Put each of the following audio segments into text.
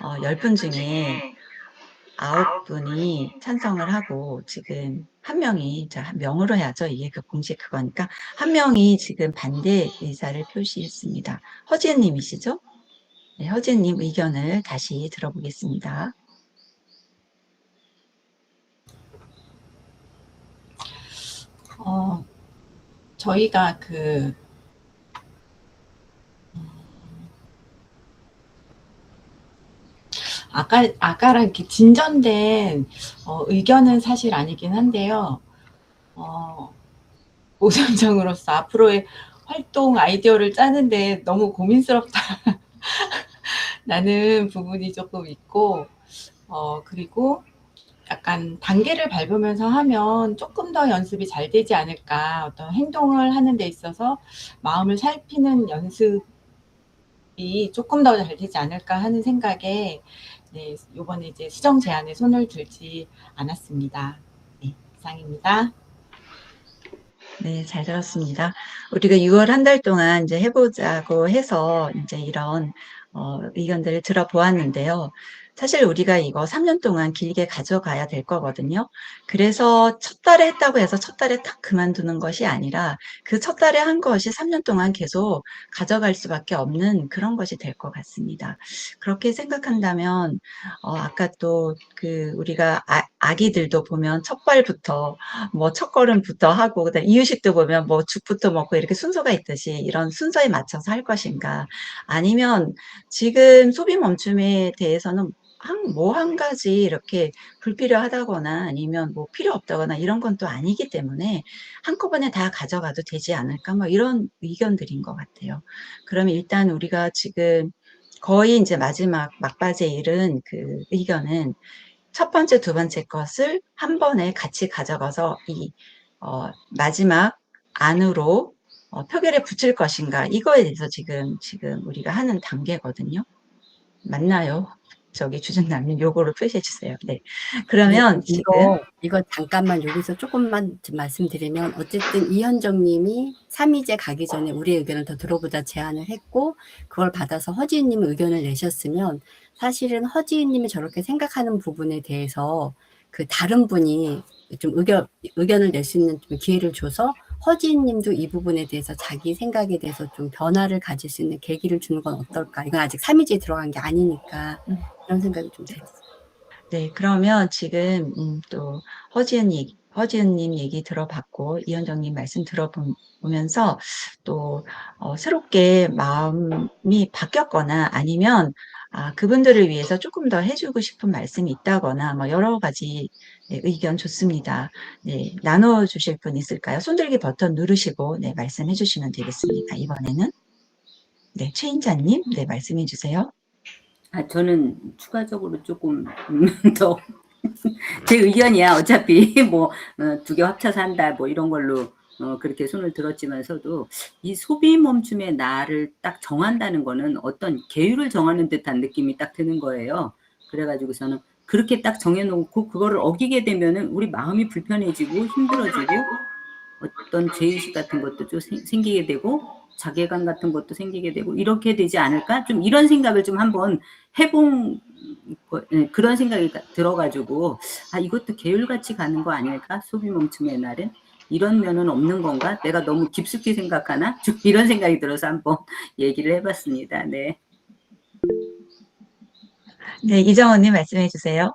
10분 중에 9분이 찬성을 하고 지금 한 명이 한 명으로 해야죠. 이게 그 공식 그거니까 한 명이 지금 반대 의사를 표시했습니다. 허지은 님이시죠? 네, 허지은 님 의견을 다시 들어보겠습니다. 저희가 아까랑 이렇게 진전된 의견은 사실 아니긴 한데요. 오선정으로서 앞으로의 활동 아이디어를 짜는데 너무 고민스럽다 라는 부분이 조금 있고, 그리고 약간 단계를 밟으면서 하면 조금 더 연습이 잘 되지 않을까, 어떤 행동을 하는 데 있어서 마음을 살피는 연습이 조금 더 잘 되지 않을까 하는 생각에, 네, 이번에 이제 수정 제안에 손을 들지 않았습니다. 네, 이상입니다. 네, 잘 들었습니다. 우리가 6월 한 달 동안 이제 해보자고 해서 이제 이런 의견들을 들어보았는데요. 사실 우리가 이거 3년 동안 길게 가져가야 될 거거든요. 그래서 첫 달에 했다고 해서 첫 달에 딱 그만두는 것이 아니라 그 첫 달에 한 것이 3년 동안 계속 가져갈 수밖에 없는 그런 것이 될 것 같습니다. 그렇게 생각한다면 아까 또 우리가 아기들도 보면 첫 발부터 뭐 첫걸음부터 하고 그다음 이유식도 보면 뭐 죽부터 먹고 이렇게 순서가 있듯이 이런 순서에 맞춰서 할 것인가, 아니면 지금 소비 멈춤에 대해서는 한 가지 이렇게 불필요하다거나 아니면 뭐 필요 없다거나 이런 건 또 아니기 때문에 한꺼번에 다 가져가도 되지 않을까, 뭐 이런 의견들인 것 같아요. 그러면 일단 우리가 지금 거의 이제 마지막 막바지에 이른 그 의견은 첫 번째, 두 번째 것을 한 번에 같이 가져가서 마지막 안으로 표결에 붙일 것인가, 이거에 대해서 지금 우리가 하는 단계거든요. 맞나요? 저기 주진남님 요거를 표시해 주세요. 네. 네, 그러면 지금 이거 잠깐만 여기서 조금만 좀 말씀드리면, 어쨌든 이현정 님이 3위제 가기 전에 우리 의견을 더 들어보자 제안을 했고, 그걸 받아서 허지은 님 의견을 내셨으면, 사실은 허지은 님이 저렇게 생각하는 부분에 대해서 그 다른 분이 좀 의견을 낼 수 있는 좀 기회를 줘서 허지은 님도 이 부분에 대해서 자기 생각에 대해서 좀 변화를 가질 수 있는 계기를 주는 건 어떨까. 이건 아직 3위제에 들어간 게 아니니까 이런 생각이 좀 들었어요. 네, 그러면 지금 또 허지은님 얘기 들어봤고 이현정님 말씀 들어보면서 또 새롭게 마음이 바뀌었거나 아니면 그분들을 위해서 조금 더 해주고 싶은 말씀이 있다거나 뭐 여러 가지, 네, 의견 좋습니다. 네, 나눠주실 분 있을까요? 손들기 버튼 누르시고 네, 말씀해 주시면 되겠습니다. 이번에는 네, 최인자님, 네, 말씀해 주세요. 저는 추가적으로 조금 더 제 의견이야. 어차피 뭐 두 개 합쳐서 한다 뭐 이런 걸로 그렇게 손을 들었지만서도, 이 소비 멈춤의 날을 딱 정한다는 거는 어떤 계율을 정하는 듯한 느낌이 딱 드는 거예요. 그래가지고서는 그렇게 딱 정해놓고 그거를 어기게 되면은 우리 마음이 불편해지고 힘들어지고 어떤 죄의식 같은 것도 좀 생기게 되고 자괴감 같은 것도 생기게 되고 이렇게 되지 않을까? 좀 이런 생각을 좀 한번 해본 그런 생각이 들어가지고, 이것도 계율같이 가는 거 아닐까? 소비 멈춤의 날은 이런 면은 없는 건가? 내가 너무 깊숙이 생각하나? 좀 이런 생각이 들어서 한번 얘기를 해봤습니다. 네. 네, 이정원님 말씀해 주세요.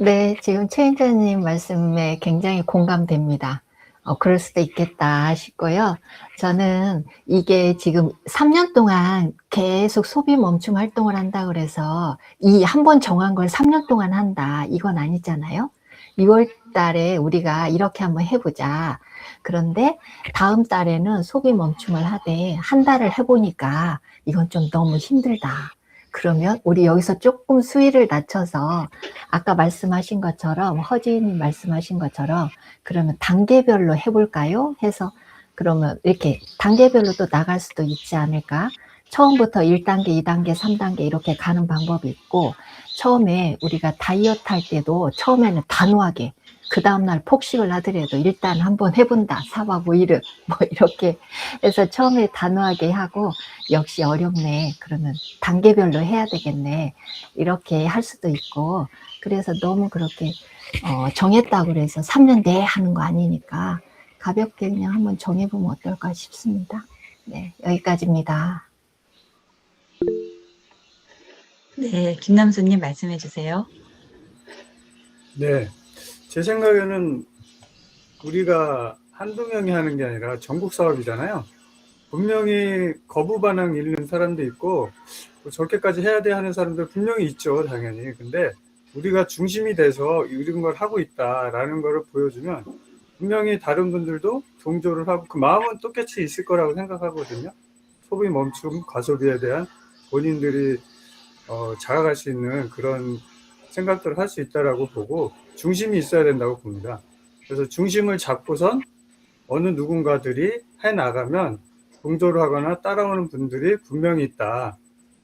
네, 지금 최인자님 말씀에 굉장히 공감됩니다. 그럴 수도 있겠다 싶고요. 저는 이게 지금 3년 동안 계속 소비 멈춤 활동을 한다 그래서 이 한 번 정한 걸 3년 동안 한다, 이건 아니잖아요. 6월 달에 우리가 이렇게 한번 해보자. 그런데 다음 달에는 소비 멈춤을 하되 한 달을 해보니까 이건 좀 너무 힘들다. 그러면 우리 여기서 조금 수위를 낮춰서 아까 말씀하신 것처럼, 허지님 말씀하신 것처럼 그러면 단계별로 해볼까요? 해서 그러면 이렇게 단계별로 또 나갈 수도 있지 않을까? 처음부터 1단계, 2단계, 3단계 이렇게 가는 방법이 있고, 처음에 우리가 다이어트 할 때도 처음에는 단호하게 그 다음날 폭식을 하더라도 일단 한번 해본다. 사과 보이르 뭐 이렇게 해서 처음에 단호하게 하고 역시 어렵네. 그러면 단계별로 해야 되겠네. 이렇게 할 수도 있고 그래서 너무 그렇게 정했다고 그래서 3년 내에 하는 거 아니니까 가볍게 그냥 한번 정해보면 어떨까 싶습니다. 네, 여기까지입니다. 네, 김남수님 말씀해 주세요. 네, 제 생각에는 우리가 한두 명이 하는 게 아니라 전국 사업이잖아요. 분명히 거부 반응 있는 사람도 있고 저렇게까지 해야 돼 하는 사람들 분명히 있죠, 당연히. 근데 우리가 중심이 돼서 이런 걸 하고 있다라는 걸 보여주면 분명히 다른 분들도 동조를 하고 그 마음은 똑같이 있을 거라고 생각하거든요. 소비 멈춤, 과소비에 대한 본인들이 자각할 수 있는 그런 생각들을 할 수 있다라고 보고 중심이 있어야 된다고 봅니다. 그래서 중심을 잡고선 어느 누군가들이 해나가면 동조를 하거나 따라오는 분들이 분명히 있다.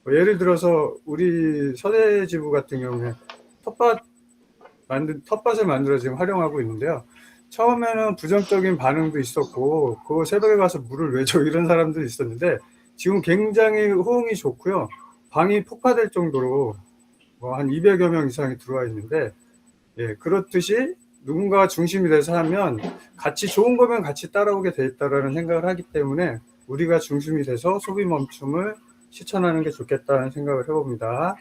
예를 들어서 우리 서대지부 같은 경우에 텃밭을 만들어 지금 활용하고 있는데요. 처음에는 부정적인 반응도 있었고 그 새벽에 가서 물을 왜 줘 이런 사람도 있었는데 지금 굉장히 호응이 좋고요. 방이 폭파될 정도로 한 200여 명 이상이 들어와 있는데 그렇듯이 누군가가 중심이 돼서 하면 같이 좋은 거면 같이 따라오게 돼 있다라는 생각을 하기 때문에 우리가 중심이 돼서 소비 멈춤을 실천하는 게 좋겠다는 생각을 해봅니다.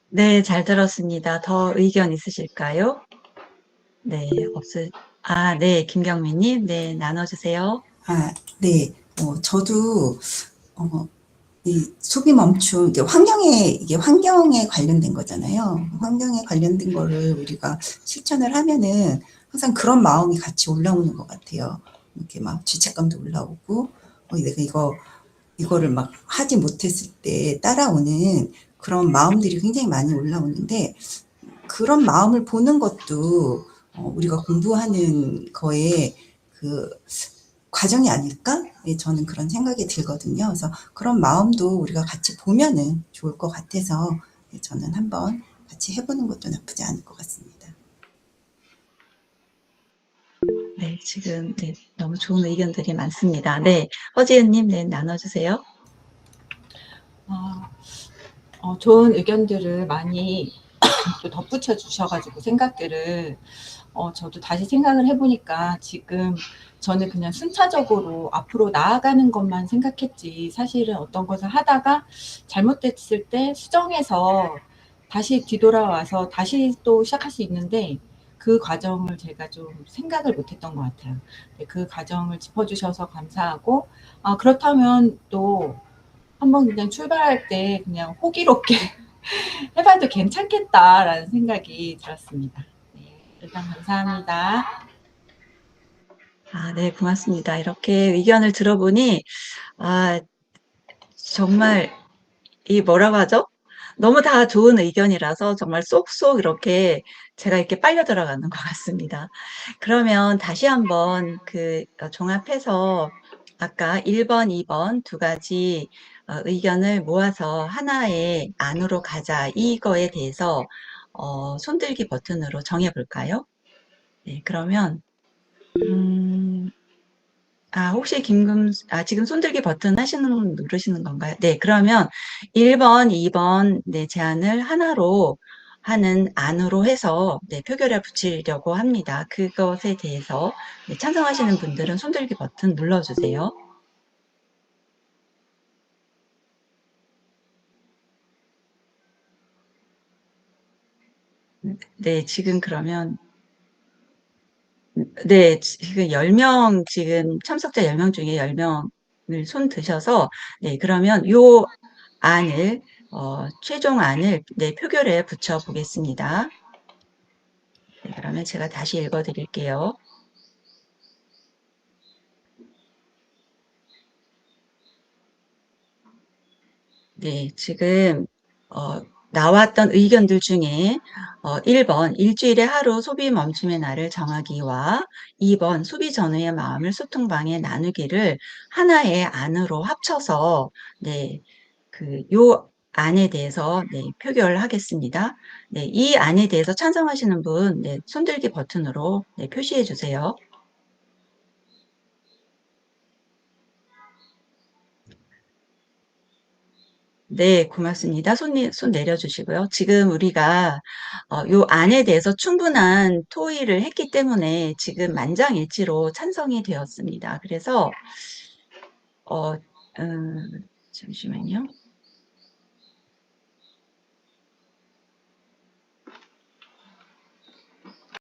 네, 잘 들었습니다. 더 의견 있으실까요? 네, 네, 김경민님, 네, 나눠주세요. 네. 저도 이 소비 멈춤, 이게 환경에 관련된 거잖아요. 환경에 관련된 거를 우리가 실천을 하면은 항상 그런 마음이 같이 올라오는 것 같아요. 이렇게 막 죄책감도 올라오고, 내가 이거를 막 하지 못했을 때 따라오는 그런 마음들이 굉장히 많이 올라오는데, 그런 마음을 보는 것도 우리가 공부하는 거에 그 과정이 아닐까? 저는 그런 생각이 들거든요. 그래서 그런 마음도 우리가 같이 보면은 좋을 것 같아서 저는 한번 같이 해보는 것도 나쁘지 않을 것 같습니다. 네, 지금 네, 너무 좋은 의견들이 많습니다. 네, 허지은님, 네, 나눠주세요. 좋은 의견들을 많이 또 덧붙여 주셔가지고 생각들을 저도 다시 생각을 해보니까 지금 저는 그냥 순차적으로 앞으로 나아가는 것만 생각했지 사실은 어떤 것을 하다가 잘못됐을 때 수정해서 다시 뒤돌아와서 다시 또 시작할 수 있는데 그 과정을 제가 좀 생각을 못했던 것 같아요. 그 과정을 짚어주셔서 감사하고 그렇다면 또 한번 그냥 출발할 때 그냥 호기롭게 해봐도 괜찮겠다라는 생각이 들었습니다. 네, 일단 감사합니다. 네, 고맙습니다. 이렇게 의견을 들어보니, 정말, 뭐라고 하죠? 너무 다 좋은 의견이라서 정말 쏙쏙 이렇게 제가 이렇게 빨려 들어가는 것 같습니다. 그러면 다시 한번 종합해서 아까 1번, 2번 두 가지 의견을 모아서 하나의 안으로 가자. 이거에 대해서 손들기 버튼으로 정해볼까요? 네, 그러면 혹시 지금 손들기 버튼 누르시는 건가요? 네, 그러면 1번, 2번, 네, 제안을 하나로 하는 안으로 해서, 네, 표결에 붙이려고 합니다. 그것에 대해서, 네, 찬성하시는 분들은 손들기 버튼 눌러주세요. 네, 지금 그러면, 네, 지금 10명, 지금 참석자 10명 중에 10명을 손 드셔서, 네, 그러면 요 안을, 최종 안을, 네, 표결에 붙여 보겠습니다. 네, 그러면 제가 다시 읽어 드릴게요. 네, 지금, 나왔던 의견들 중에 1번 일주일에 하루 소비 멈춤의 날을 정하기와 2번 소비 전후의 마음을 소통방에 나누기를 하나의 안으로 합쳐서 요 안에 대해서 표결하겠습니다. 이 안에 대해서 찬성하시는 분 손들기 버튼으로 표시해 주세요. 네, 고맙습니다. 손 내려주시고요. 지금 우리가 요 안에 대해서 충분한 토의를 했기 때문에 지금 만장일치로 찬성이 되었습니다. 그래서 잠시만요.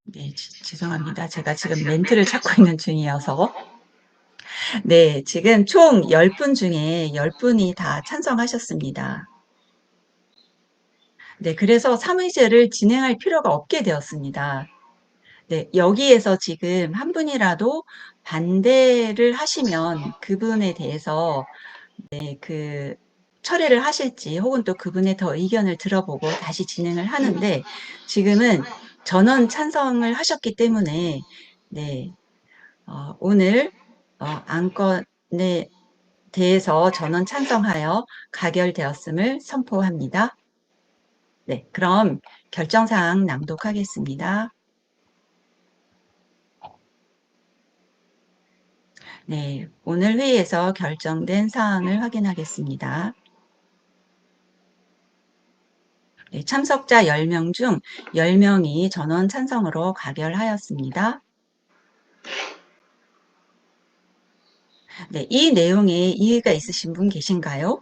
네, 죄송합니다. 제가 지금 멘트를 찾고 있는 중이어서. 네, 지금 총 10분 중에 10분이 다 찬성하셨습니다. 네, 그래서 삼의제를 진행할 필요가 없게 되었습니다. 네, 여기에서 지금 한 분이라도 반대를 하시면 그분에 대해서 처리를 하실지 혹은 또 그분의 더 의견을 들어보고 다시 진행을 하는데 지금은 전원 찬성을 하셨기 때문에 오늘 안건에 대해서 전원 찬성하여 가결되었음을 선포합니다. 네, 그럼 결정사항 낭독하겠습니다. 네, 오늘 회의에서 결정된 사항을 확인하겠습니다. 네, 참석자 10명 중 10명이 전원 찬성으로 가결하였습니다. 네, 이 내용에 이의가 있으신 분 계신가요?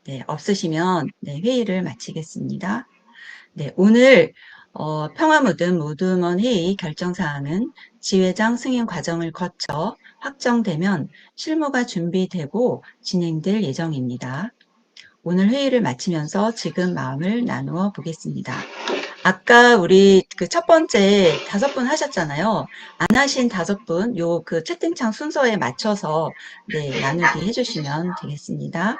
네, 없으시면 회의를 마치겠습니다. 네, 오늘 평화무드 모두먼 회의 결정사항은 지회장 승인 과정을 거쳐 확정되면 실무가 준비되고 진행될 예정입니다. 오늘 회의를 마치면서 지금 마음을 나누어 보겠습니다. 아까 우리 첫 번째 5분 하셨잖아요. 안 하신 5분 요 채팅창 순서에 맞춰서 나누기 해주시면 되겠습니다.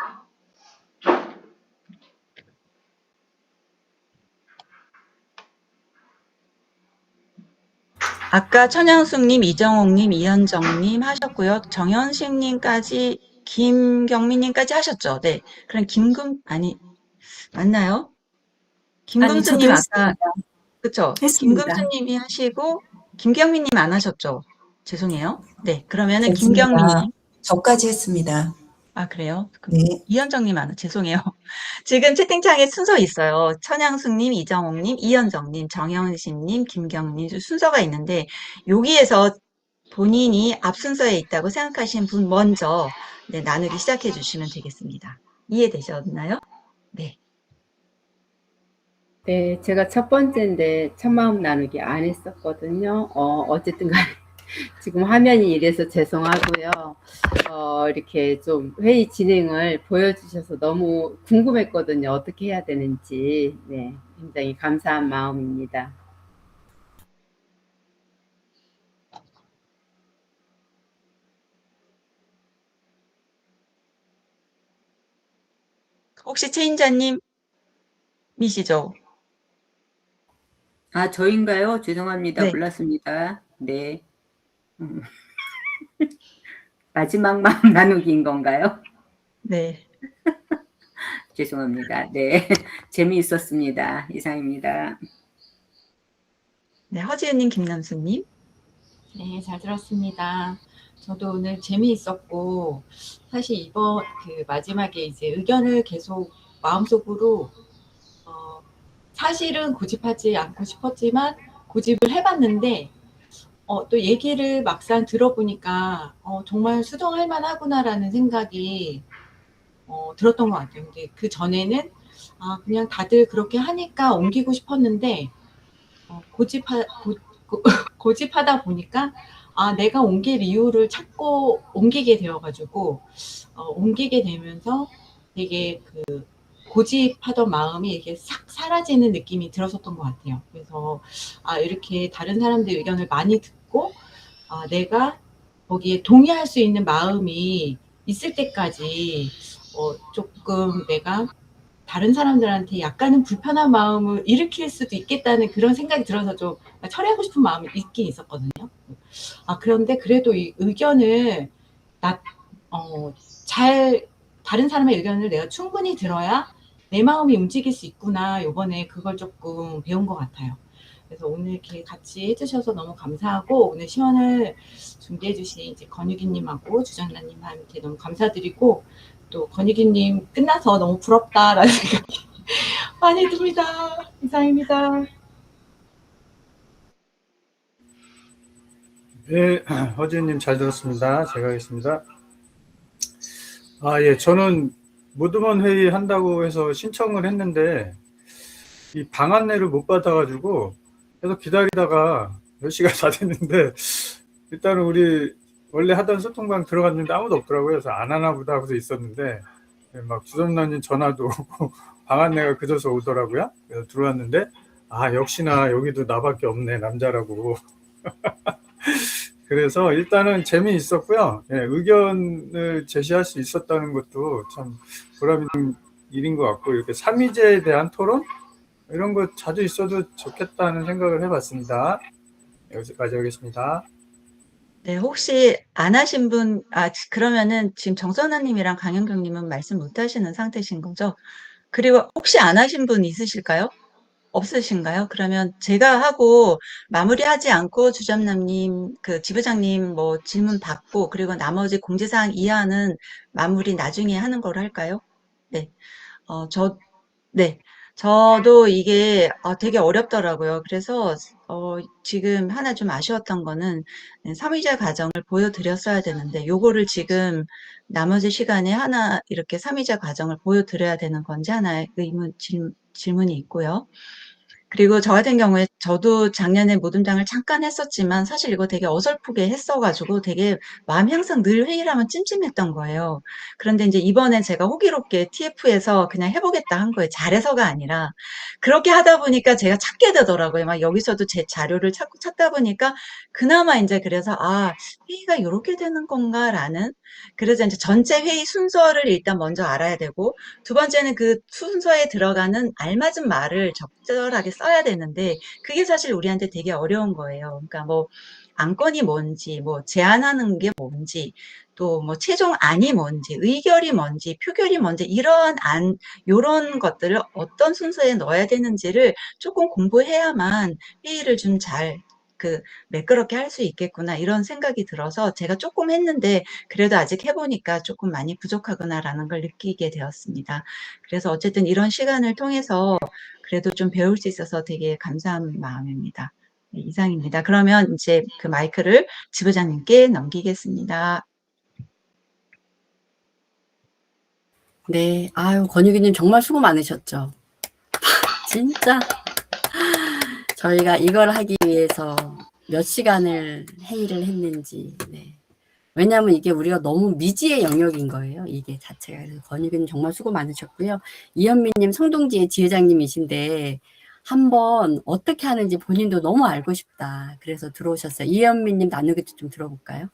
아까 천양숙님, 이정옥님, 이현정님 하셨고요. 정현식님까지, 김경민님까지 하셨죠? 네. 그럼 맞나요? 김금수님 아까, 그쵸? 했습니다. 김금수님이 하시고, 김경민님 안 하셨죠? 죄송해요. 네. 그러면은 됐습니다. 김경민님. 저까지 했습니다. 아, 그래요? 네. 이현정님 죄송해요. 지금 채팅창에 순서 있어요. 천양숙님, 이정옥님, 이현정님, 정현식님, 김경님 순서가 있는데 여기에서 본인이 앞 순서에 있다고 생각하시는 분 먼저 나누기 시작해 주시면 되겠습니다. 이해되셨나요? 네. 네, 제가 첫 번째인데 첫마음 나누기 안 했었거든요. 어쨌든 간에 지금 화면이 이래서 죄송하고요. 이렇게 좀 회의 진행을 보여주셔서 너무 궁금했거든요. 어떻게 해야 되는지. 네, 굉장히 감사한 마음입니다. 혹시 최인자님이시죠? 아, 저인가요? 죄송합니다. 네. 몰랐습니다. 네. 마지막 마음 나누기인 건가요? 네. 죄송합니다. 네. 재미있었습니다. 이상입니다. 네, 허지은님, 김남수님. 네, 잘 들었습니다. 저도 오늘 재미있었고, 사실 이번 마지막에 이제 의견을 계속 마음속으로, 사실은 고집하지 않고 싶었지만 고집을 해봤는데, 또 얘기를 막상 들어보니까, 정말 수정할 만하구나라는 생각이, 들었던 것 같아요. 근데 그 전에는, 그냥 다들 그렇게 하니까 옮기고 싶었는데, 고집하다 보니까 내가 옮길 이유를 찾고 옮기게 되어가지고 옮기게 되면서 되게 고집하던 마음이 이렇게 싹 사라지는 느낌이 들었었던 것 같아요. 그래서 이렇게 다른 사람들 의견을 많이 듣고 내가 거기에 동의할 수 있는 마음이 있을 때까지 조금 내가 다른 사람들한테 약간은 불편한 마음을 일으킬 수도 있겠다는 그런 생각이 들어서 좀 처리하고 싶은 마음이 있긴 있었거든요. 그런데 그래도 이 의견을 잘 다른 사람의 의견을 내가 충분히 들어야 내 마음이 움직일 수 있구나. 요번에 그걸 조금 배운 것 같아요. 그래서 오늘 이렇게 같이 해주셔서 너무 감사하고, 오늘 시연을 준비해주신 이제 건유기님하고 주전자님한테 너무 감사드리고, 또 건유기님 끝나서 너무 부럽다라는 생각이 많이 듭니다. 이상입니다. 네, 허지님 잘 들었습니다. 제가 하겠습니다. 예, 저는 모두먼 회의 한다고 해서 신청을 했는데 이 방 안내를 못 받아가지고 계속 기다리다가 몇 시간 다 됐는데 일단은 우리 원래 하던 소통방 들어갔는데 아무도 없더라고요. 그래서 안 하나 보다 하고서 있었는데 막 주전자님 전화도 오고 방 안내가 그저서 오더라고요. 그래서 들어왔는데 역시나 여기도 나밖에 없네, 남자라고. 그래서 일단은 재미있었고요. 예, 의견을 제시할 수 있었다는 것도 참 보람 있는 일인 것 같고, 이렇게 삼위제에 대한 토론 이런 거 자주 있어도 좋겠다는 생각을 해봤습니다. 여기까지 하겠습니다. 네, 혹시 안 하신 분, 그러면은 지금 정선아님이랑 강현경님은 말씀 못 하시는 상태신 거죠? 그리고 혹시 안 하신 분 있으실까요? 없으신가요? 그러면 제가 하고 마무리하지 않고 주점남님, 그 지부장님 뭐 질문 받고, 그리고 나머지 공지사항 이하는 마무리 나중에 하는 걸로 할까요? 네. 네. 저도 이게 되게 어렵더라고요. 그래서 지금 하나 좀 아쉬웠던 거는 삼위자 과정을 보여드렸어야 되는데, 요거를 지금 나머지 시간에 하나 이렇게 삼위자 과정을 보여드려야 되는 건지 하나의 질문이 있고요. 그리고 저 같은 경우에 저도 작년에 모둠장을 잠깐 했었지만 사실 이거 되게 어설프게 했어가지고 되게 마음이 항상 늘 회의를 하면 찜찜했던 거예요. 그런데 이제 이번에 제가 호기롭게 TF에서 그냥 해보겠다 한 거예요. 잘해서가 아니라. 그렇게 하다 보니까 제가 찾게 되더라고요. 막 여기서도 제 자료를 찾다 보니까 그나마 이제 그래서 회의가 이렇게 되는 건가라는. 그래서 이제 전체 회의 순서를 일단 먼저 알아야 되고, 두 번째는 그 순서에 들어가는 알맞은 말을 적절하게 써야 되는데, 그게 사실 우리한테 되게 어려운 거예요. 그러니까 뭐 안건이 뭔지, 뭐 제안하는 게 뭔지, 또 뭐 최종 안이 뭔지, 의결이 뭔지, 표결이 뭔지, 요런 것들을 어떤 순서에 넣어야 되는지를 조금 공부해야만 회의를 좀 매끄럽게 할 수 있겠구나, 이런 생각이 들어서 제가 조금 했는데, 그래도 아직 해보니까 조금 많이 부족하구나라는 걸 느끼게 되었습니다. 그래서 어쨌든 이런 시간을 통해서 그래도 좀 배울 수 있어서 되게 감사한 마음입니다. 네, 이상입니다. 그러면 이제 그 마이크를 지부장님께 넘기겠습니다. 네, 권유기님 정말 수고 많으셨죠. 진짜 저희가 이걸 하기 위해서 몇 시간을 회의를 했는지. 네. 왜냐하면 이게 우리가 너무 미지의 영역인 거예요, 이게 자체가. 그래서 권유기님 정말 수고 많으셨고요. 이현미님 성동지의 지회장님이신데 한번 어떻게 하는지 본인도 너무 알고 싶다, 그래서 들어오셨어요. 이현미님 나누기도 좀 들어볼까요?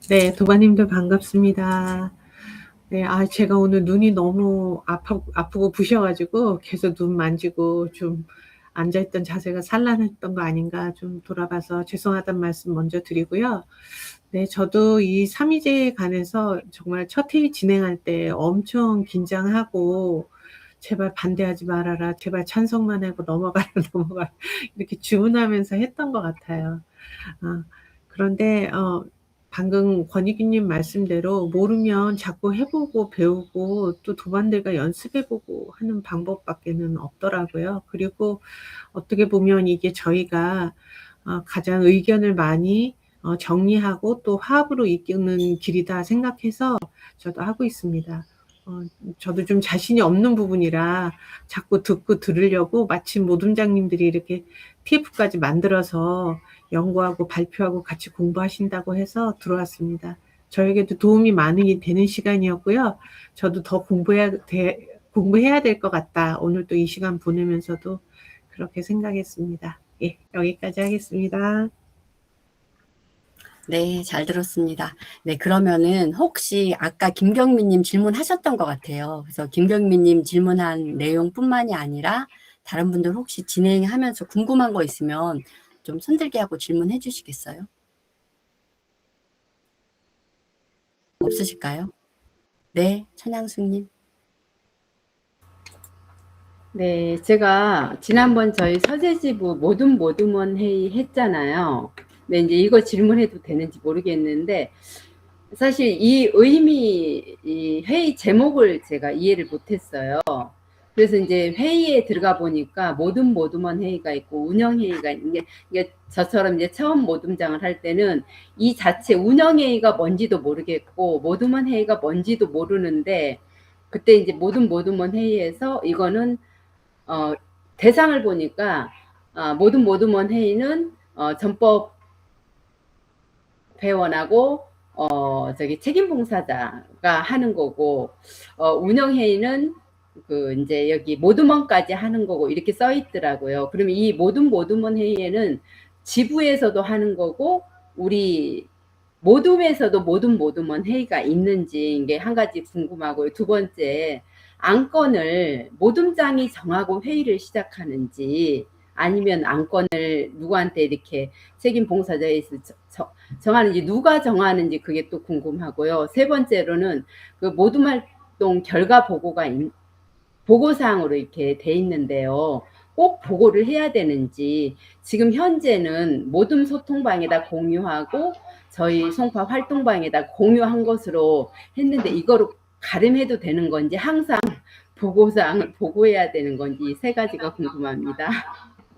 네, 도바님도 반갑습니다. 네, 제가 오늘 눈이 너무 아프고 부셔가지고 계속 눈 만지고 좀 앉아있던 자세가 산란했던 거 아닌가 좀 돌아봐서 죄송하다는 말씀 먼저 드리고요. 네, 저도 이 삼위제에 관해서 정말 첫 회의 진행할 때 엄청 긴장하고, 제발 반대하지 말아라, 제발 찬성만 하고 넘어가라, 이렇게 주문하면서 했던 것 같아요. 그런데 방금 권익위님 말씀대로 모르면 자꾸 해보고 배우고 또 도반들과 연습해보고 하는 방법밖에는 없더라고요. 그리고 어떻게 보면 이게 저희가 가장 의견을 많이 정리하고 또 화합으로 이끄는 길이다 생각해서 저도 하고 있습니다. 저도 좀 자신이 없는 부분이라 자꾸 듣고 들으려고, 마침 모둠장님들이 이렇게 TF까지 만들어서 연구하고 발표하고 같이 공부하신다고 해서 들어왔습니다. 저에게도 도움이 많이 되는 시간이었고요. 저도 더 공부해야 될 것 같다, 오늘 또 이 시간 보내면서도 그렇게 생각했습니다. 예, 여기까지 하겠습니다. 네, 잘 들었습니다. 네, 그러면은 혹시 아까 김경민님 질문하셨던 것 같아요. 그래서 김경민님 질문한 내용뿐만이 아니라 다른 분들 혹시 진행하면서 궁금한 거 있으면 좀 손들게 하고 질문해 주시겠어요? 없으실까요? 네, 천양숙님. 네, 제가 지난번 저희 서재지부 모둠원 회의 했잖아요. 근데 이제 이거 질문해도 되는지 모르겠는데, 사실 이 회의 제목을 제가 이해를 못했어요. 그래서 이제 회의에 들어가 보니까 모둠원 회의가 있고 운영회의가 이게 저처럼 이제 처음 모둠장을 할 때는 이 자체 운영회의가 뭔지도 모르겠고 모둠원 회의가 뭔지도 모르는데, 그때 이제 모둠원 회의에서 이거는 대상을 보니까 모둠원 회의는 전법 회원하고 저기 책임봉사자가 하는 거고, 운영회의는 그 이제 여기 모둠원까지 하는 거고 이렇게 써 있더라고요. 그러면 이 모둠원 회의에는 지부에서도 하는 거고 우리 모둠에서도 모둠원 회의가 있는지 이게 한 가지 궁금하고요. 두 번째, 안건을 모둠장이 정하고 회의를 시작하는지 아니면 안건을 누구한테 이렇게 책임봉사자에서 정하는지, 누가 정하는지 그게 또 궁금하고요. 세 번째로는 그 모둠활동 결과 보고사항으로 이렇게 돼 있는데요. 꼭 보고를 해야 되는지, 지금 현재는 모둠 소통방에다 공유하고 저희 송파 활동방에다 공유한 것으로 했는데 이거로 가름해도 되는 건지, 항상 보고사항을 보고해야 되는 건지, 이 세 가지가 궁금합니다.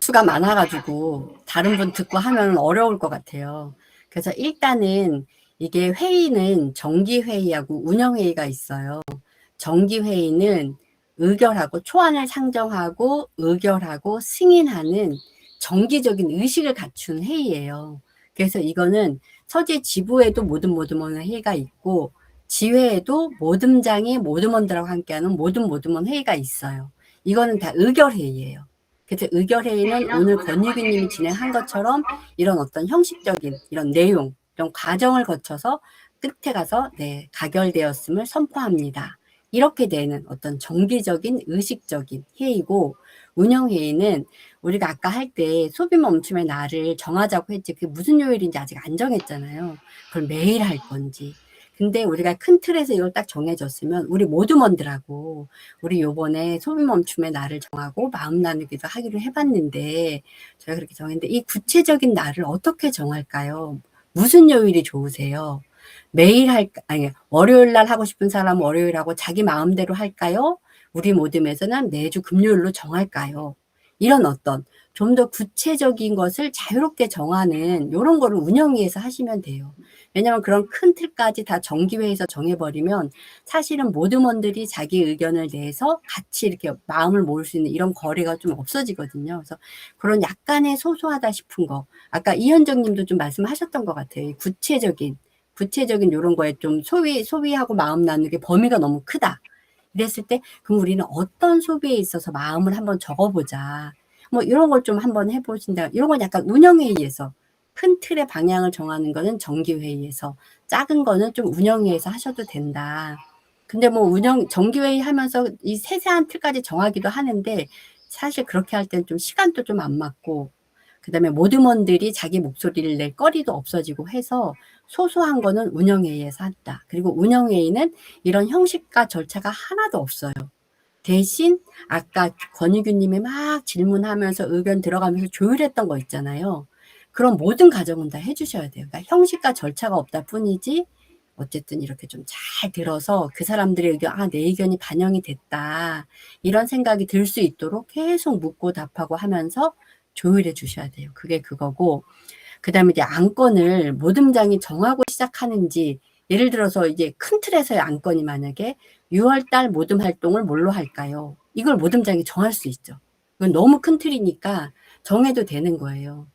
수가 많아가지고 다른 분 듣고 하면 어려울 것 같아요. 그래서 일단은 이게 회의는 정기회의하고 운영회의가 있어요. 정기회의는 의결하고 초안을 상정하고 의결하고 승인하는 정기적인 의식을 갖춘 회의예요. 그래서 이거는 서재 지부에도 모둠원 회의가 있고 지회에도 모둠장이 모둠원들하고 함께하는 모둠원 회의가 있어요. 이거는 다 의결회의예요. 그래서 의결회의는 오늘 권유기님이 진행한 것처럼 이런 어떤 형식적인 이런 내용, 이런 과정을 거쳐서 끝에 가서 네, 가결되었음을 선포합니다. 이렇게 되는 어떤 정기적인 의식적인 회의고, 운영회의는 우리가 아까 할 때 소비 멈춤의 날을 정하자고 했지 그게 무슨 요일인지 아직 안 정했잖아요. 그걸 매일 할 건지. 근데 우리가 큰 틀에서 이걸 딱 정해줬으면 우리 모둠원들하고 우리 요번에 소비 멈춤의 날을 정하고 마음 나누기도 하기로 해봤는데, 저희가 그렇게 정했는데 이 구체적인 날을 어떻게 정할까요? 무슨 요일이 좋으세요? 매일 아니, 월요일 날 하고 싶은 사람은 월요일 하고 자기 마음대로 할까요? 우리 모둠에서는 매주 금요일로 정할까요? 이런 어떤 좀 더 구체적인 것을 자유롭게 정하는 이런 거를 운영위에서 하시면 돼요. 왜냐하면 그런 큰 틀까지 다 정기회의에서 정해버리면 사실은 모둠원들이 자기 의견을 내서 같이 이렇게 마음을 모을 수 있는 이런 거리가 좀 없어지거든요. 그래서 그런 약간의 소소하다 싶은 거, 아까 이현정 님도 좀 말씀하셨던 것 같아요. 구체적인 이런 거에 좀 소비하고 마음 나누기 범위가 너무 크다. 이랬을 때 그럼 우리는 어떤 소비에 있어서 마음을 한번 적어보자. 뭐 이런 걸 좀 한번 해보신다. 이런 건 약간 운영회의에서, 큰 틀의 방향을 정하는 거는 정기회의에서, 작은 거는 좀 운영회의에서 하셔도 된다. 근데 뭐 정기회의 하면서 이 세세한 틀까지 정하기도 하는데 사실 그렇게 할 때는 좀 시간도 좀 안 맞고, 그 다음에 모둠원들이 자기 목소리를 낼 거리도 없어지고 해서 소소한 거는 운영회의에서 한다. 그리고 운영회의는 이런 형식과 절차가 하나도 없어요. 대신 아까 권유규님이 막 질문하면서 의견 들어가면서 조율했던 거 있잖아요. 그런 모든 과정은 다 해주셔야 돼요. 그러니까 형식과 절차가 없다 뿐이지 어쨌든 이렇게 좀 잘 들어서 그 사람들의 의견, 내 의견이 반영이 됐다. 이런 생각이 들 수 있도록 계속 묻고 답하고 하면서 조율해 주셔야 돼요. 그게 그거고, 그 다음에 이제 안건을 모둠장이 정하고 시작하는지, 예를 들어서 이제 큰 틀에서의 안건이 만약에 6월달 모둠 활동을 뭘로 할까요? 이걸 모둠장이 정할 수 있죠. 이건 너무 큰 틀이니까 정해도 되는 거예요.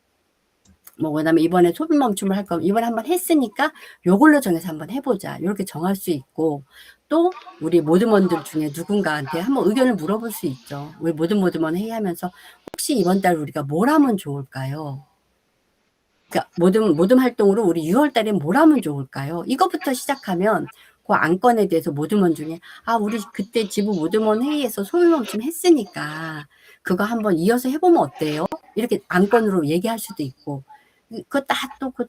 뭐 그다음에 이번에 소비 멈춤을 할 거면 이번에 한번 했으니까 요걸로 정해서 한번 해보자. 이렇게 정할 수 있고, 또 우리 모둠원들 중에 누군가한테 한번 의견을 물어볼 수 있죠. 우리 모둠원 회의하면서 혹시 이번 달 우리가 뭘 하면 좋을까요? 그러니까 모둠 활동으로 우리 6월 달에 뭘 하면 좋을까요? 이거부터 시작하면 그 안건에 대해서 모둠원 중에 우리 그때 지부 모둠원 회의에서 소비 멈춤 했으니까 그거 한번 이어서 해보면 어때요? 이렇게 안건으로 얘기할 수도 있고,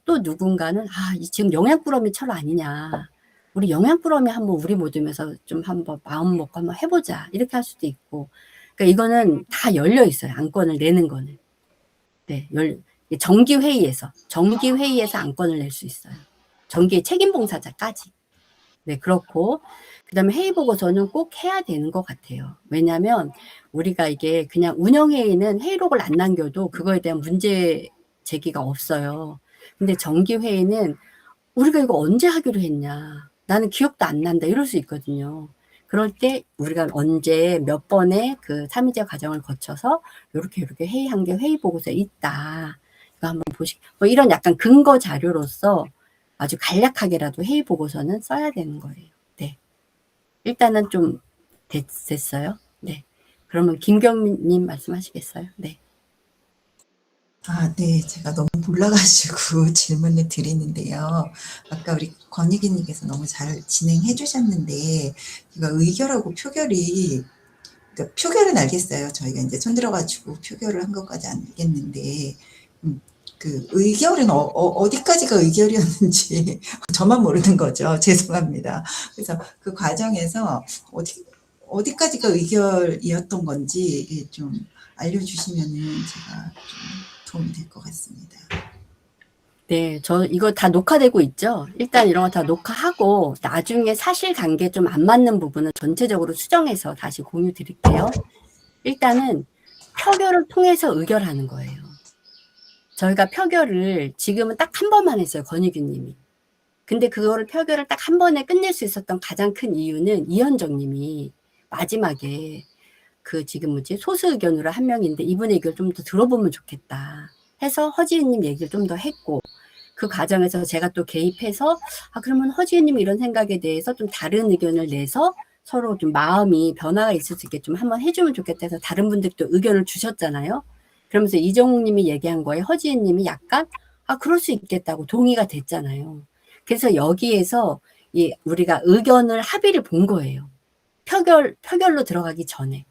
또 누군가는 지금 영양꾸러미 철 아니냐, 우리 영양꾸러미 한번 우리 모두면서 좀 한번 마음 먹고 한번 해보자. 이렇게 할 수도 있고. 그러니까 이거는 다 열려 있어요. 안건을 내는 거는. 네, 정기회의에서 안건을 낼 수 있어요. 정기의 책임봉사자까지. 네, 그렇고. 그 다음에 회의 보고서는 꼭 해야 되는 것 같아요. 왜냐하면 우리가 이게 그냥 운영회의는 회의록을 안 남겨도 그거에 대한 문제 제기가 없어요. 근데 정기회의는 우리가 이거 언제 하기로 했냐. 나는 기억도 안 난다. 이럴 수 있거든요. 그럴 때 우리가 언제 몇 번의 그 3위제 과정을 거쳐서 이렇게 회의한 게 회의 보고서에 있다. 이거 한번 뭐 이런 약간 근거 자료로서 아주 간략하게라도 회의 보고서는 써야 되는 거예요. 네. 일단은 좀 됐어요. 네. 그러면 김경민님 말씀하시겠어요? 네. 네. 제가 너무 몰라가지고 질문을 드리는데요. 아까 우리 권익위님께서 너무 잘 진행해 주셨는데, 이거 의결하고 표결이, 그러니까 표결은 알겠어요. 저희가 이제 손들어가지고 표결을 한 것까지 알겠는데, 그 의결은 어디까지가 의결이었는지 저만 모르는 거죠. 죄송합니다. 그래서 그 과정에서 어디까지가 의결이었던 건지 좀 알려주시면은 제가 좀 도움이 될 것 같습니다. 네, 저 이거 다 녹화되고 있죠? 일단 이런 거 다 녹화하고 나중에 사실관계 좀 안 맞는 부분은 전체적으로 수정해서 다시 공유 드릴게요. 일단은 표결을 통해서 의결하는 거예요. 저희가 표결을 지금은 딱 한 번만 했어요, 권익위님이. 근데 그거를 표결을 딱 한 번에 끝낼 수 있었던 가장 큰 이유는 이현정님이 마지막에 그 지금 소수 의견으로 한 명인데 이분의 의견을 좀 더 들어보면 좋겠다 해서 허지은님 얘기를 좀 더 했고, 그 과정에서 제가 또 개입해서 그러면 허지은님 이런 생각에 대해서 좀 다른 의견을 내서 서로 좀 마음이 변화가 있을 수 있게 좀 한번 해주면 좋겠다 해서 다른 분들도 의견을 주셨잖아요. 그러면서 이정욱님이 얘기한 거에 허지은님이 약간 그럴 수 있겠다고 동의가 됐잖아요. 그래서 여기에서 우리가 의견을 합의를 본 거예요. 표결로 들어가기 전에.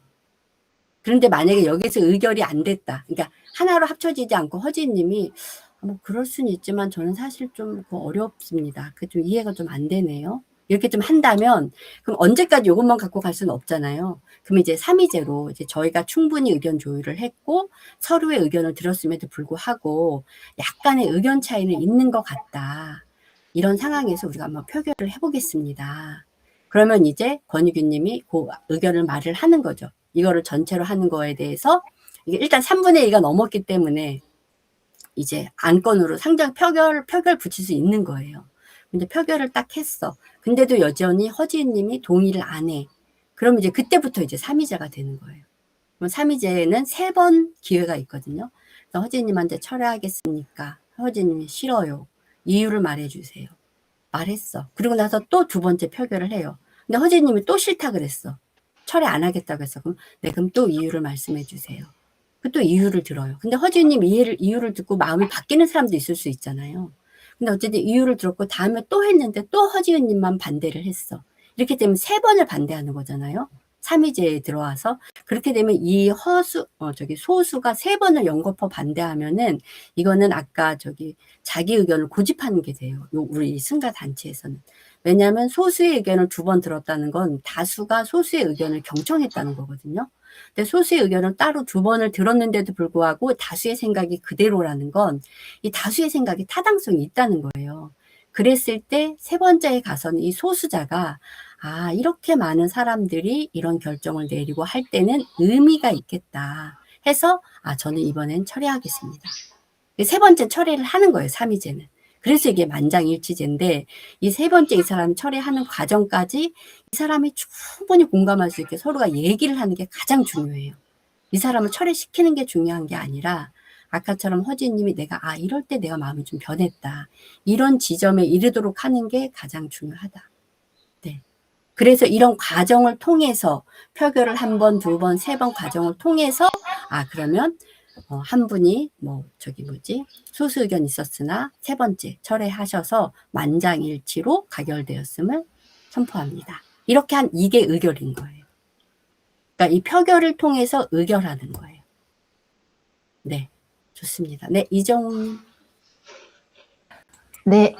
그런데 만약에 여기서 의결이 안 됐다. 그러니까 하나로 합쳐지지 않고 허지님이 뭐 그럴 수는 있지만 저는 사실 좀 어렵습니다. 그 좀 이해가 좀 안 되네요. 이렇게 좀 한다면 그럼 언제까지 이것만 갖고 갈 수는 없잖아요. 그럼 이제 3위제로 이제 저희가 충분히 의견 조율을 했고 서로의 의견을 들었음에도 불구하고 약간의 의견 차이는 있는 것 같다. 이런 상황에서 우리가 한번 표결을 해보겠습니다. 그러면 이제 권익위님이 그 의견을 말을 하는 거죠. 이거를 전체로 하는 거에 대해서 이게 일단 3분의 2가 넘었기 때문에 이제 안건으로 상정 표결 붙일 수 있는 거예요. 근데 표결을 딱 했어. 근데도 여전히 허지은님이 동의를 안 해. 그럼 이제 그때부터 이제 3위제가 되는 거예요. 그럼 3위제는 3번 기회가 있거든요. 그래서 허지은님한테 철회하겠습니까? 허지은님이 싫어요. 이유를 말해주세요. 말했어. 그리고 나서 또 2번째 표결을 해요. 근데 허지은님이 또 싫다 그랬어. 철회 안 하겠다고 했어. 그럼 네, 그럼 또 이유를 말씀해 주세요. 또 이유를 들어요. 근데 허지은님 이유를 듣고 마음이 바뀌는 사람도 있을 수 있잖아요. 근데 어쨌든 이유를 들었고 다음에 또 했는데 또 허지은님만 반대를 했어. 이렇게 되면 3번을 반대하는 거잖아요. 3위제에 들어와서. 그렇게 되면 이 소수가 3번을 연거푸 반대하면은 이거는 아까 자기 의견을 고집하는 게 돼요. 우리 승가 단체에서는. 왜냐하면 소수의 의견을 2번 들었다는 건 다수가 소수의 의견을 경청했다는 거거든요. 근데 소수의 의견을 따로 2번을 들었는데도 불구하고 다수의 생각이 그대로라는 건 이 다수의 생각이 타당성이 있다는 거예요. 그랬을 때 3번째에 가서는 이 소수자가 이렇게 많은 사람들이 이런 결정을 내리고 할 때는 의미가 있겠다 해서 저는 이번엔 철회하겠습니다. 3번째 철회를 하는 거예요. 3위제는. 그래서 이게 만장일치제인데 이 3번째 이 사람이 철회하는 과정까지 이 사람이 충분히 공감할 수 있게 서로가 얘기를 하는 게 가장 중요해요. 이 사람을 철회시키는 게 중요한 게 아니라 아까처럼 허지님이 내가 이럴 때 내가 마음이 좀 변했다. 이런 지점에 이르도록 하는 게 가장 중요하다. 네. 그래서 이런 과정을 통해서 표결을 1번, 2번, 3번 과정을 통해서 그러면 한 분이 소수 의견 있었으나 3번째 철회하셔서 만장일치로 가결되었음을 선포합니다. 이렇게 이게 의결인 거예요. 그러니까 이 표결을 통해서 의결하는 거예요. 네, 좋습니다. 네, 이정훈. 네,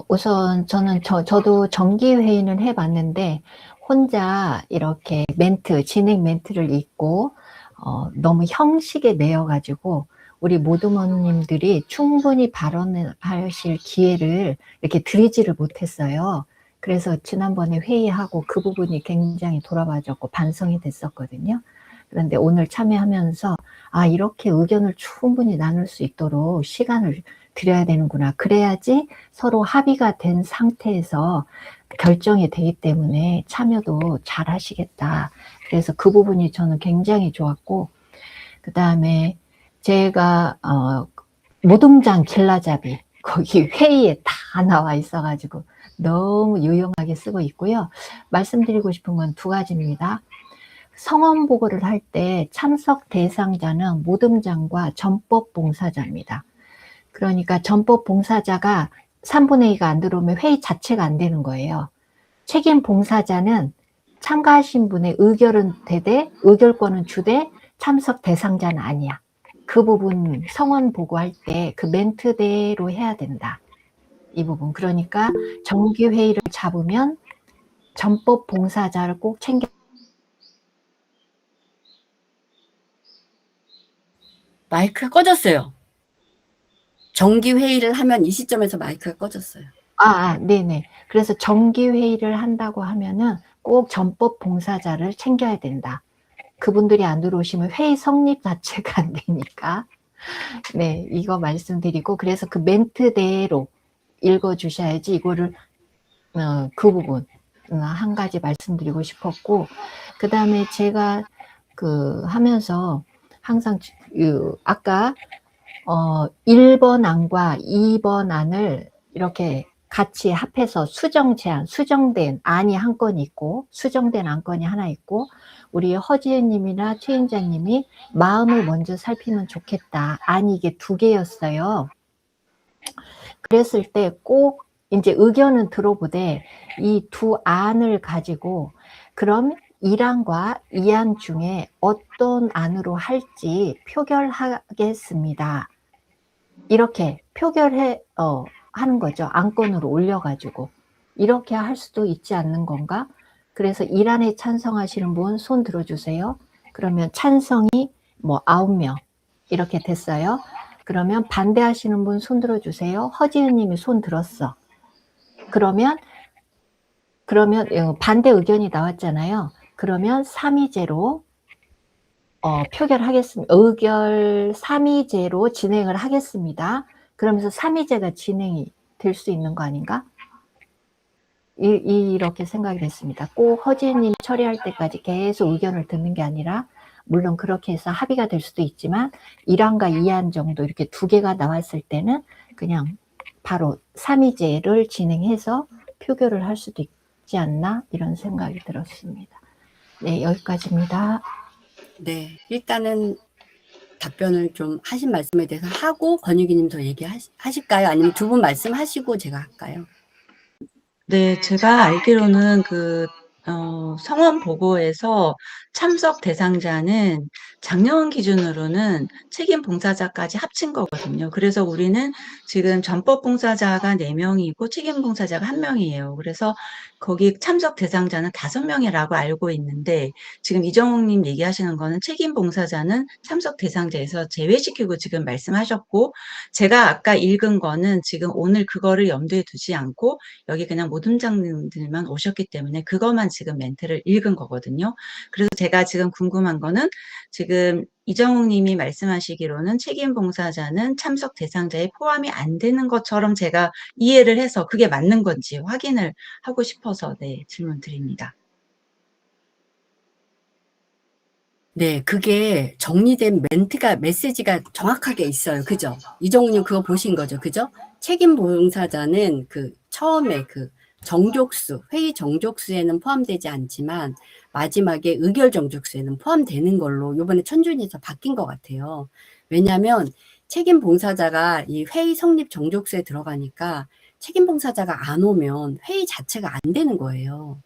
우선 저도 정기회의는 해봤는데, 혼자 이렇게 진행 멘트를 읽고, 너무 형식에 매여가지고, 우리 모두모님들이 충분히 발언을 하실 기회를 이렇게 드리지를 못했어요. 그래서 지난번에 회의하고 그 부분이 굉장히 돌아봐졌고 반성이 됐었거든요. 그런데 오늘 참여하면서 이렇게 의견을 충분히 나눌 수 있도록 시간을 드려야 되는구나. 그래야지 서로 합의가 된 상태에서 결정이 되기 때문에 참여도 잘 하시겠다. 그래서 그 부분이 저는 굉장히 좋았고, 그 다음에 제가 모둠장 길라잡이 거기 회의에 다 나와 있어가지고 너무 유용하게 쓰고 있고요. 말씀드리고 싶은 건 2가지입니다. 성원 보고를 할 때 참석 대상자는 모둠장과 전법봉사자입니다. 그러니까 전법봉사자가 3분의 2가 안 들어오면 회의 자체가 안 되는 거예요. 책임봉사자는 참가하신 분의 의결은 되되 의결권은 주되 참석 대상자는 아니야. 그 부분 성원 보고할 때 그 멘트대로 해야 된다. 이 부분. 그러니까 정기회의를 잡으면 전법 봉사자를 꼭 챙겨. 마이크가 꺼졌어요. 정기회의를 하면 이 시점에서 마이크가 꺼졌어요. 네네. 그래서 정기회의를 한다고 하면은 꼭 전법 봉사자를 챙겨야 된다. 그분들이 안 들어오시면 회의 성립 자체가 안 되니까. 네, 이거 말씀드리고, 그래서 그 멘트대로 읽어주셔야지 이거를, 그 부분, 한 가지 말씀드리고 싶었고, 그 다음에 제가 하면서 항상, 아까, 1번 안과 2번 안을 이렇게 같이 합해서 수정 제안, 수정된 안이 한 건이 있고, 수정된 안건이 하나 있고, 우리 허지혜님이나 최인자님이 마음을 먼저 살피면 좋겠다. 안이 이게 2개였어요. 그랬을 때 꼭 이제 의견은 들어보되 이 2안을 가지고 그럼 1안과 2안 중에 어떤 안으로 할지 표결하겠습니다. 이렇게 하는 거죠. 안건으로 올려가지고. 이렇게 할 수도 있지 않는 건가? 그래서 1안에 찬성하시는 분 손 들어주세요. 그러면 찬성이 9명 이렇게 됐어요. 그러면 반대하시는 분 손 들어주세요. 허지은 님이 손 들었어. 그러면 반대 의견이 나왔잖아요. 그러면 3위제로 표결하겠습니다. 의결 3위제로 진행을 하겠습니다. 그러면서 3위제가 진행이 될 수 있는 거 아닌가? 이렇게 생각이 됐습니다. 꼭 허지은님이 처리할 때까지 계속 의견을 듣는 게 아니라, 물론 그렇게 해서 합의가 될 수도 있지만 1안과 2안 정도 이렇게 2개가 나왔을 때는 그냥 바로 3위제를 진행해서 표결을 할 수도 있지 않나, 이런 생각이 들었습니다. 네, 여기까지입니다. 네, 일단은 답변을 좀 하신 말씀에 대해서 하고 권유기님 더 얘기하실까요? 아니면 2분 말씀하시고 제가 할까요? 네, 제가 알기로는 성원 보고에서 참석 대상자는 작년 기준으로는 책임 봉사자까지 합친 거거든요. 그래서 우리는 지금 전법 봉사자가 4명이고 책임 봉사자가 1명이에요. 그래서 거기 참석 대상자는 5명이라고 알고 있는데, 지금 이정욱님 얘기하시는 거는 책임 봉사자는 참석 대상자에서 제외시키고 지금 말씀하셨고, 제가 아까 읽은 거는 지금 오늘 그거를 염두에 두지 않고 여기 그냥 모둠장님들만 오셨기 때문에 그것만 지금 멘트를 읽은 거거든요. 그래서 제가 지금 궁금한 거는, 지금 이정욱 님이 말씀하시기로는 책임 봉사자는 참석 대상자에 포함이 안 되는 것처럼 제가 이해를 해서 그게 맞는 건지 확인을 하고 싶어서 질문 드립니다. 네, 그게 정리된 메시지가 정확하게 있어요. 그죠? 이정우님 그거 보신 거죠? 그죠? 책임 봉사자는 처음에 회의 정족수에는 포함되지 않지만 마지막에 의결 정족수에는 포함되는 걸로 이번에 천준에서 바뀐 것 같아요. 왜냐하면 책임 봉사자가 이 회의 성립 정족수에 들어가니까 책임 봉사자가 안 오면 회의 자체가 안 되는 거예요.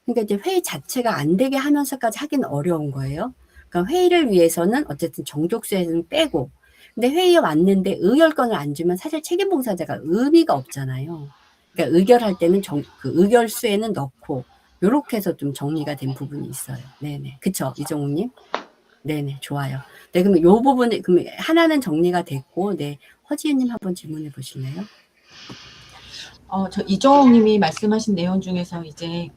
그러니까 이제 회의 자체가 안 되게 하면서까지 하기는 어려운 거예요. 그러니까 회의를 위해서는 어쨌든 정족수에는 빼고, 근데 회의에 왔는데 의결권을 안 주면 사실 책임봉사자가 의미가 없잖아요. 그러니까 의결할 때는 그 의결수에는 넣고 요렇게 해서 좀 정리가 된 부분이 있어요. 네네. 그쵸, 이정욱님? 네네, 좋아요. 네, 그러면 요 부분에, 그럼 하나는 정리가 됐고, 네, 허지은님 한번 질문해 보실래요? 저 이종옥 님이 말씀하신 내용 중에서 이제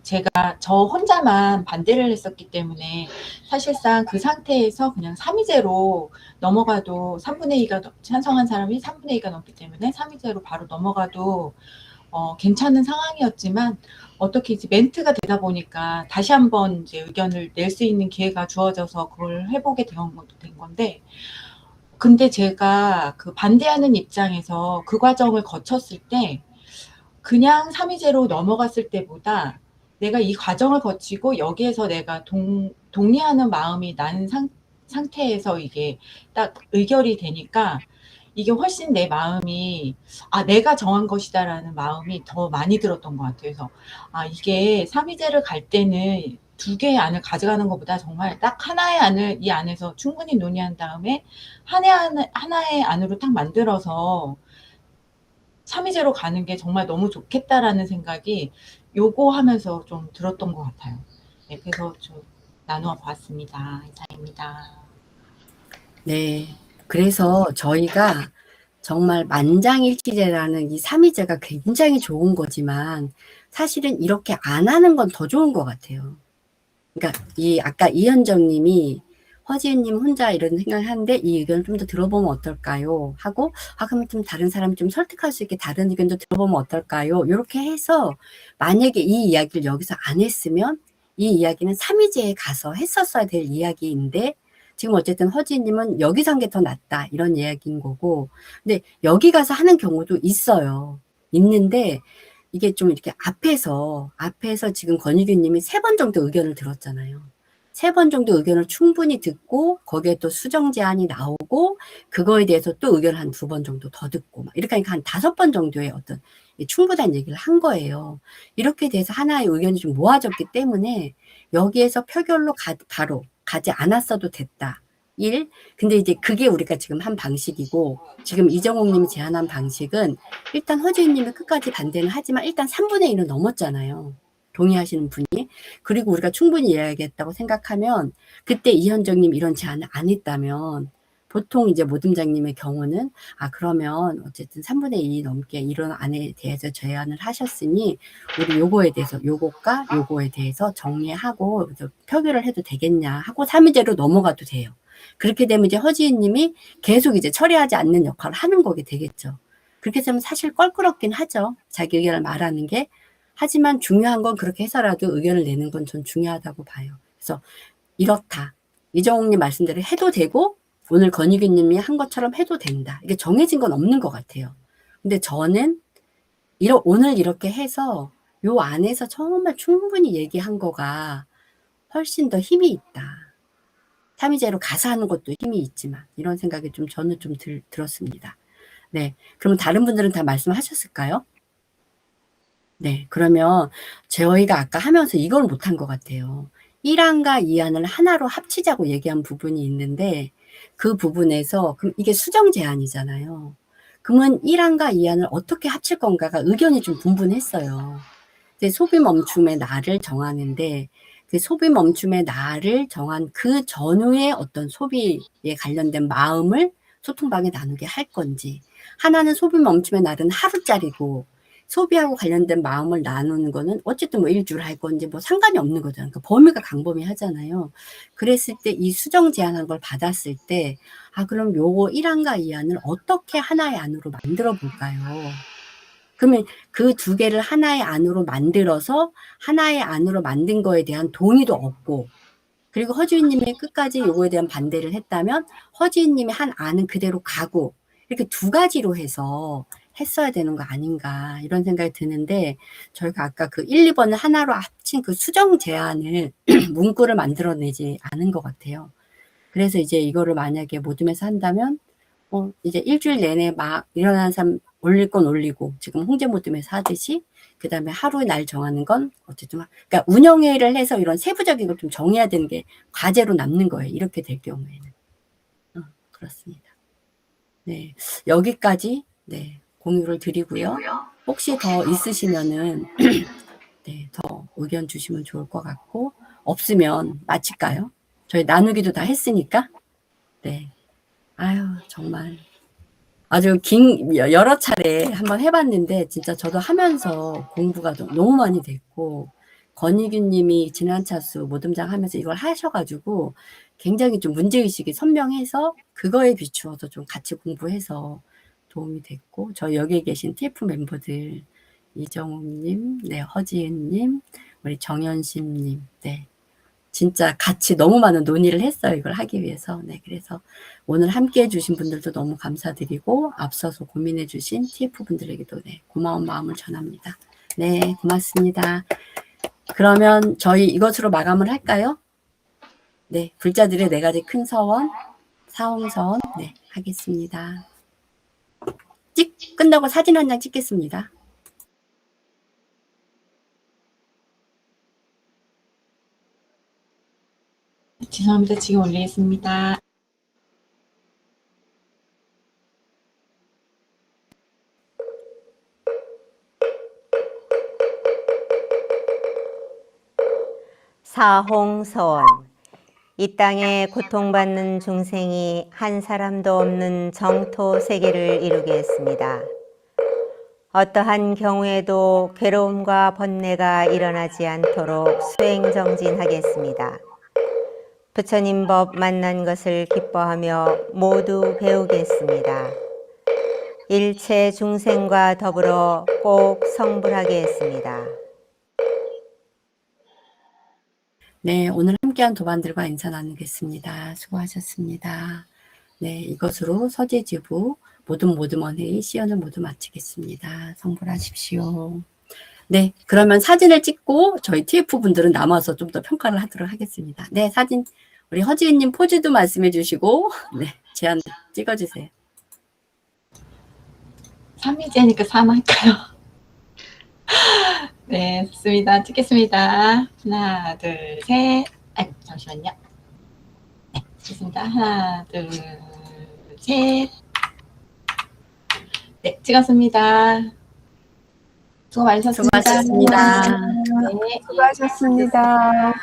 제가 저 혼자만 반대를 했었기 때문에 사실상 그 상태에서 그냥 삼위제로 넘어가도 3분의 2가 찬성한 사람이 3분의 2가 넘기 때문에 삼위제로 바로 넘어가도 괜찮은 상황이었지만 어떻게 이제 멘트가 되다 보니까 다시 한번 이제 의견을 낼 수 있는 기회가 주어져서 그걸 해보게 된 건데, 근데 제가 그 반대하는 입장에서 그 과정을 거쳤을 때 그냥 삼위제로 넘어갔을 때보다 내가 이 과정을 거치고 여기에서 내가 동의하는 마음이 난 상태에서 이게 딱 의결이 되니까 이게 훨씬 내 마음이 내가 정한 것이다라는 마음이 더 많이 들었던 것 같아요. 그래서 이게 삼위제를 갈 때는 두 개의 안을 가져가는 것보다 정말 딱 하나의 안을 이 안에서 충분히 논의한 다음에 하나의 안으로 딱 만들어서 삼위제로 가는 게 정말 너무 좋겠다라는 생각이 요거 하면서 좀 들었던 것 같아요. 네, 그래서 좀 나누어 봤습니다. 이상입니다. 네. 그래서 저희가 정말 만장일치제라는 이 삼위제가 굉장히 좋은 거지만 사실은 이렇게 안 하는 건 더 좋은 것 같아요. 그러니까 아까 이현정 님이 허지은님 혼자 이런 생각을 하는데 이 의견을 좀 더 들어보면 어떨까요? 하고 그러면 좀 다른 사람 좀 설득할 수 있게 다른 의견도 들어보면 어떨까요? 이렇게 해서 만약에 이 이야기를 여기서 안 했으면 이 이야기는 삼위제에 가서 했었어야 될 이야기인데 지금 어쨌든 허지은님은 여기서 한 게 더 낫다 이런 이야기인 거고, 근데 여기 가서 하는 경우도 있어요. 있는데 이게 좀 이렇게 앞에서 지금 권익규님이 3번 정도 의견을 들었잖아요. 3번 정도 의견을 충분히 듣고 거기에 또 수정 제안이 나오고 그거에 대해서 또 의견을 한 2번 정도 더 듣고 막 이렇게 하니까 한 5번 정도의 어떤 충분한 얘기를 한 거예요. 이렇게 돼서 하나의 의견이 좀 모아졌기 때문에 여기에서 표결로 바로 가지 않았어도 됐다. 1. 근데 이제 그게 우리가 지금 한 방식이고, 지금 이정옥 님이 제안한 방식은 일단 허지은 님이 끝까지 반대는 하지만 일단 3분의 1은 넘었잖아요. 동의하시는 분이. 그리고 우리가 충분히 이해하겠다고 생각하면 그때 이현정 님 이런 제안을 안 했다면 보통 이제 모듬장님의 경우는 그러면 어쨌든 3분의 2 넘게 이런 안에 대해서 제안을 하셨으니 우리 요거에 대해서 요것과 요거에 대해서 정리하고 표결을 해도 되겠냐 하고 3위제로 넘어가도 돼요. 그렇게 되면 이제 허지은 님이 계속 이제 처리하지 않는 역할을 하는 거게 되겠죠. 그렇게 되면 사실 껄끄럽긴 하죠. 자기 의견을 말하는 게. 하지만 중요한 건 그렇게 해서라도 의견을 내는 건 전 중요하다고 봐요. 그래서 이렇다. 이정옥 님 말씀대로 해도 되고 오늘 권익규 님이 한 것처럼 해도 된다. 이게 정해진 건 없는 것 같아요. 근데 저는 오늘 이렇게 해서 요 안에서 정말 충분히 얘기한 거가 훨씬 더 힘이 있다. 삼위제로 가서 하는 것도 힘이 있지만 이런 생각이 저는 좀 들었습니다. 네, 그러면 다른 분들은 다 말씀하셨을까요? 네, 그러면 저희가 아까 하면서 이걸 못한 것 같아요. 1안과 2안을 하나로 합치자고 얘기한 부분이 있는데 그 부분에서 그럼 이게 수정 제안이잖아요. 그러면 1안과 2안을 어떻게 합칠 건가가 의견이 좀 분분했어요. 소비 멈춤의 날을 정하는데 그 소비 멈춤의 날을 정한 그 전후의 어떤 소비에 관련된 마음을 소통방에 나누게 할 건지, 하나는 소비 멈춤의 날은 하루짜리고 소비하고 관련된 마음을 나누는 거는 어쨌든 뭐 일주일 할 건지 뭐 상관이 없는 거잖아요. 그러니까 범위가 광범위하잖아요. 그랬을 때 이 수정 제안한 걸 받았을 때 그럼 요거 1안과 2안을 어떻게 하나의 안으로 만들어 볼까요? 그러면 그 2개를 하나의 안으로 만들어서 하나의 안으로 만든 거에 대한 동의도 없고, 그리고 허지은 님이 끝까지 요거에 대한 반대를 했다면 허지은 님이 한 안은 그대로 가고 이렇게 2가지로 해서 했어야 되는 거 아닌가 이런 생각이 드는데, 저희가 아까 그 1, 2번을 하나로 합친 그 수정 제안을 문구를 만들어내지 않은 것 같아요. 그래서 이제 이거를 만약에 모둠에서 한다면 이제 일주일 내내 막 일어나는 사람 올릴 건 올리고 지금 홍제 모둠에서 하듯이 그 다음에 하루 날 정하는 건 어쨌든 그러니까 운영회의를 해서 이런 세부적인 걸 좀 정해야 되는 게 과제로 남는 거예요. 이렇게 될 경우에는. 그렇습니다. 네, 여기까지 네, 공유를 드리고요. 혹시 더 있으시면은 네, 더 의견 주시면 좋을 것 같고 없으면 마칠까요? 저희 나누기도 다 했으니까. 네. 아유, 정말 아주 여러 차례 한번 해봤는데 진짜 저도 하면서 공부가 너무 많이 됐고 권희균 님이 지난 차수 모듬장 하면서 이걸 하셔가지고 굉장히 좀 문제의식이 선명해서 그거에 비추어서 좀 같이 공부해서 도움이 됐고 저희 여기에 계신 TF 멤버들 이정욱님, 네, 허지은님, 우리 정현심님, 네. 진짜 같이 너무 많은 논의를 했어요. 이걸 하기 위해서. 네, 그래서 오늘 함께 해주신 분들도 너무 감사드리고 앞서서 고민해주신 TF분들에게도 네, 고마운 마음을 전합니다. 네, 고맙습니다. 그러면 저희 이것으로 마감을 할까요? 네, 불자들의 4가지 큰 서원, 사홍서원 네, 하겠습니다. 끝나고 사진 한 장 찍겠습니다. 죄송합니다. 지금 올리겠습니다. 사홍서원. 이 땅에 고통받는 중생이 한 사람도 없는 정토 세계를 이루게 했습니다. 어떠한 경우에도 괴로움과 번뇌가 일어나지 않도록 수행정진하겠습니다. 부처님 법 만난 것을 기뻐하며 모두 배우겠습니다. 일체 중생과 더불어 꼭 성불하겠습니다. 네, 오늘 함께한 도반들과 인사 나누겠습니다. 수고하셨습니다. 네, 이것으로 서재지부 모둠원회의 시연을 모두 마치겠습니다. 성불하십시오. 네, 그러면 사진을 찍고 저희 TF분들은 남아서 좀 더 평가를 하도록 하겠습니다. 네, 사진 우리 허지은님 포즈도 말씀해 주시고 네, 제안 찍어주세요. 3일째니까 3 할까요? 네, 좋습니다. 찍겠습니다. 하나, 둘, 셋. 아이고, 잠시만요. 네, 찍겠습니다. 하나, 둘, 셋. 네, 찍었습니다. 수고 많으셨습니다. 수고하셨습니다. 네. 수고하셨습니다.